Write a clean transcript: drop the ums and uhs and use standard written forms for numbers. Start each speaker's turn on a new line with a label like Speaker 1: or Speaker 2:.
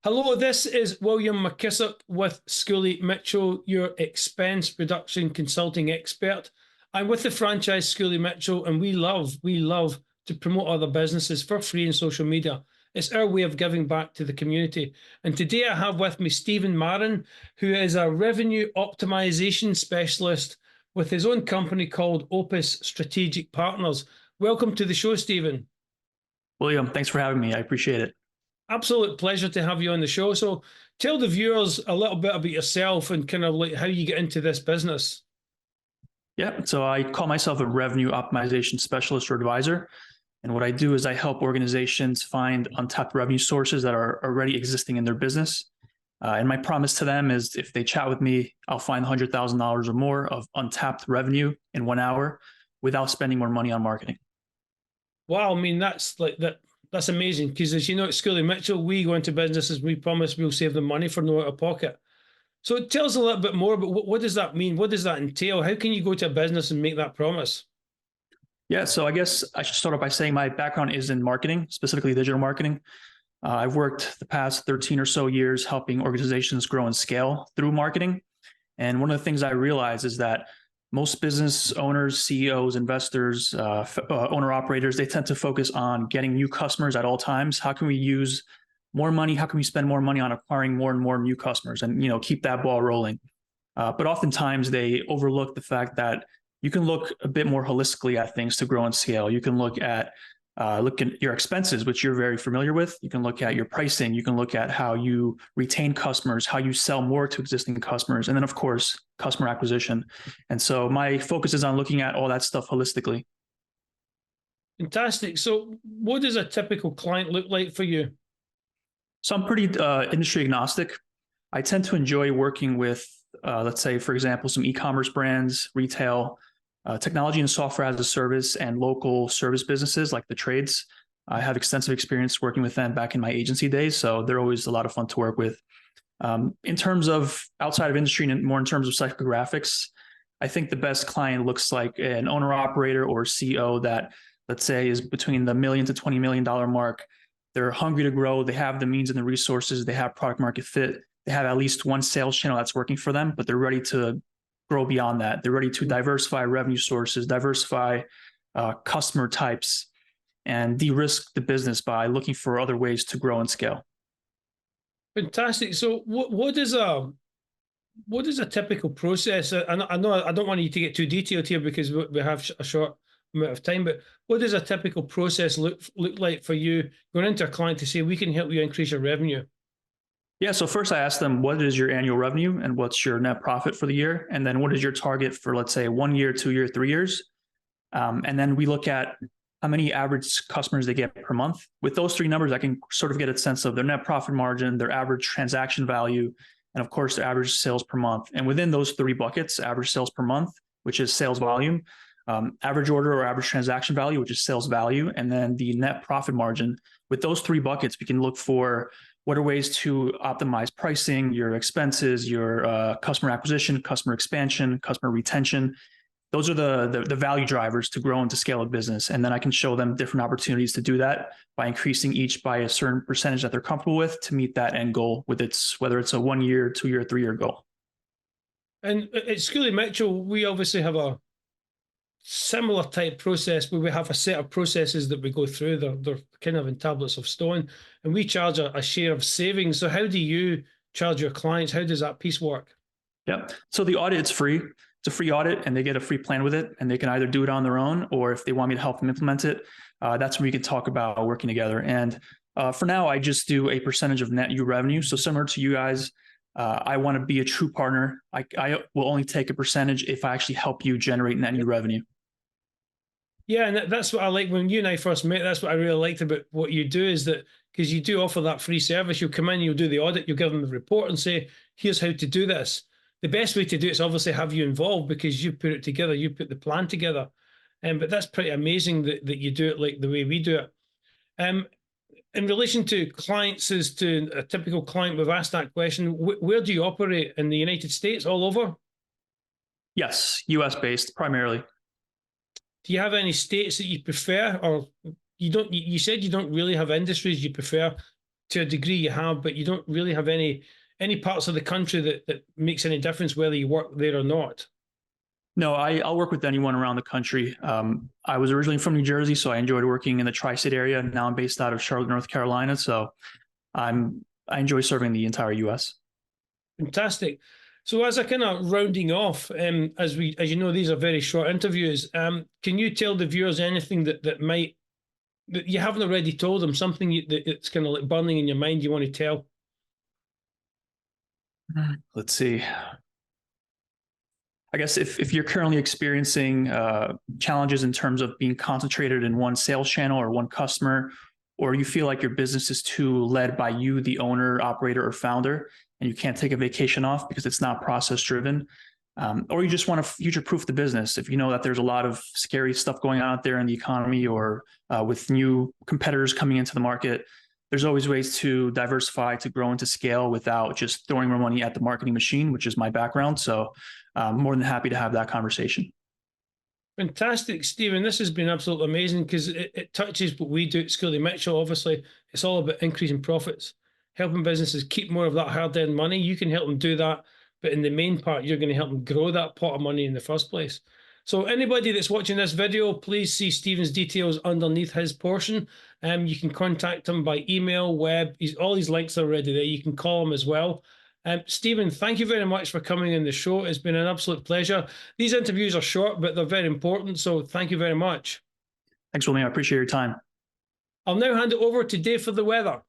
Speaker 1: Hello, this is William McKissock with Schooley Mitchell, your expense reduction consulting expert. I'm with the franchise Schooley Mitchell, and we love to promote other businesses for free in social media. It's our way of giving back to the community. And today I have with me Stephen Marin, who is a revenue optimization specialist with his own company called Opus Strategic Partners. Welcome to the show, Stephen.
Speaker 2: William, thanks for having me. I appreciate it.
Speaker 1: Absolute pleasure to have you on the show. So tell the viewers a little bit about yourself and kind of like how you get into this business.
Speaker 2: Yeah, so I call myself a revenue optimization specialist or advisor. And what I do is I help organizations find untapped revenue sources that are already existing in their business. And my promise to them is if they chat with me, I'll find $100,000 or more of untapped revenue in 1 hour without spending more money on marketing.
Speaker 1: Wow, I mean, that's amazing because as you know, at Schooley Mitchell, we go into businesses, we promise we'll save them money for no out of pocket. So tell us a little bit more about what does that mean? What does that entail? How can you go to a business and make that promise?
Speaker 2: Yeah, so I guess I should start off by saying my background is in marketing, specifically digital marketing. I've worked the past 13 or so years helping organizations grow and scale through marketing. And one of the things I realize is that most business owners, CEOs, investors, owner operators, they tend to focus on getting new customers at all times. How can we use more money? How can we spend more money on acquiring more and more new customers and keep that ball rolling? But oftentimes they overlook the fact that you can look a bit more holistically at things to grow and scale. You can look at your expenses, which you're very familiar with. You can look at your pricing. You can look at how you retain customers, how you sell more to existing customers, and then, of course, customer acquisition. And so my focus is on looking at all that stuff holistically.
Speaker 1: Fantastic. So what does a typical client look like for you?
Speaker 2: So I'm pretty industry agnostic. I tend to enjoy working with, let's say, for example, some e-commerce brands, retail, technology and software as a service, and local service businesses like the trades. I have extensive experience working with them back in my agency days, so they're always a lot of fun to work with. In terms of outside of industry and more in terms of psychographics, I think the best client looks like an owner operator or CEO that, let's say, is between the $1 million to $20 million mark. They're hungry to grow. They have the means and the resources. They have product market fit. They have at least one sales channel that's working for them, but they're ready to grow beyond that. They're ready to diversify revenue sources, diversify customer types, and de-risk the business by looking for other ways to grow and scale.
Speaker 1: Fantastic. So what is a typical process? I know I don't want you to get too detailed here because we have a short amount of time, but what does a typical process look like for you going into a client to say, we can help you increase your revenue?
Speaker 2: Yeah, so first I ask them, what is your annual revenue and what's your net profit for the year? And then what is your target for, let's say, 1 year, 2 year, 3 years? And then we look at how many average customers they get per month. With those three numbers, I can sort of get a sense of their net profit margin, their average transaction value, and of course, their average sales per month. And within those three buckets, average sales per month, which is sales volume, average order or average transaction value, which is sales value, and then the net profit margin. With those three buckets, we can look for what are ways to optimize pricing, your expenses, your customer acquisition, customer expansion, customer retention. Those are the value drivers to grow and to scale a business. And then I can show them different opportunities to do that by increasing each by a certain percentage that they're comfortable with to meet that end goal, whether it's a 1 year, 2 year, 3 year goal.
Speaker 1: And at Schooley Mitchell, we obviously have a similar type process where we have a set of processes that we go through. They're kind of in tablets of stone, and we charge a share of savings. So how do you charge your clients? How does that piece work?
Speaker 2: Yeah. So the audit, it's free. It's a free audit and they get a free plan with it, and they can either do it on their own, or if they want me to help them implement it, that's when we can talk about working together. And for now, I just do a percentage of net new revenue. So similar to you guys, I want to be a true partner. I will only take a percentage if I actually help you generate net new revenue.
Speaker 1: Yeah, and that's what I like. When you and I first met, that's what I really liked about what you do, is that because you do offer that free service, you'll come in, you'll do the audit, you'll give them the report and say, here's how to do this. The best way to do it is obviously have you involved because you put it together, you put the plan together. But that's pretty amazing that you do it like the way we do it. In relation to clients, as to a typical client, we've asked that question. Where do you operate? In the United States, all over?
Speaker 2: Yes, US based primarily.
Speaker 1: Do you have any states that you prefer, or you don't? You said you don't really have industries you prefer. to a degree you have, but you don't really have any parts of the country that makes any difference whether you work there or not.
Speaker 2: No, I'll work with anyone around the country. I was originally from New Jersey, so I enjoyed working in the tri-state area. Now I'm based out of Charlotte, North Carolina, so I enjoy serving the entire U.S.
Speaker 1: Fantastic. So as a kind of rounding off, as you know, these are very short interviews. Can you tell the viewers anything that you haven't already told them, something that's kind of like burning in your mind you want to tell?
Speaker 2: Let's see. I guess if you're currently experiencing challenges in terms of being concentrated in one sales channel or one customer, or you feel like your business is too led by you, the owner, operator, or founder, and you can't take a vacation off because it's not process driven, or you just want to future-proof the business. If you know that there's a lot of scary stuff going on out there in the economy or with new competitors coming into the market, there's always ways to diversify, to grow and to scale without just throwing more money at the marketing machine, which is my background. So more than happy to have that conversation.
Speaker 1: Fantastic, Stephen. This has been absolutely amazing because it touches what we do at Schooley Mitchell. Obviously, it's all about increasing profits, helping businesses keep more of that hard-earned money. You can help them do that, but in the main part, you're going to help them grow that pot of money in the first place. So anybody that's watching this video, please see Stephen's details underneath his portion. You can contact him by email, web. All these links are already there. You can call him as well. Stephen, thank you very much for coming on the show. It's been an absolute pleasure. These interviews are short, but they're very important. So thank you very much.
Speaker 2: Thanks, William. I appreciate your time.
Speaker 1: I'll now hand it over to Dave for the weather.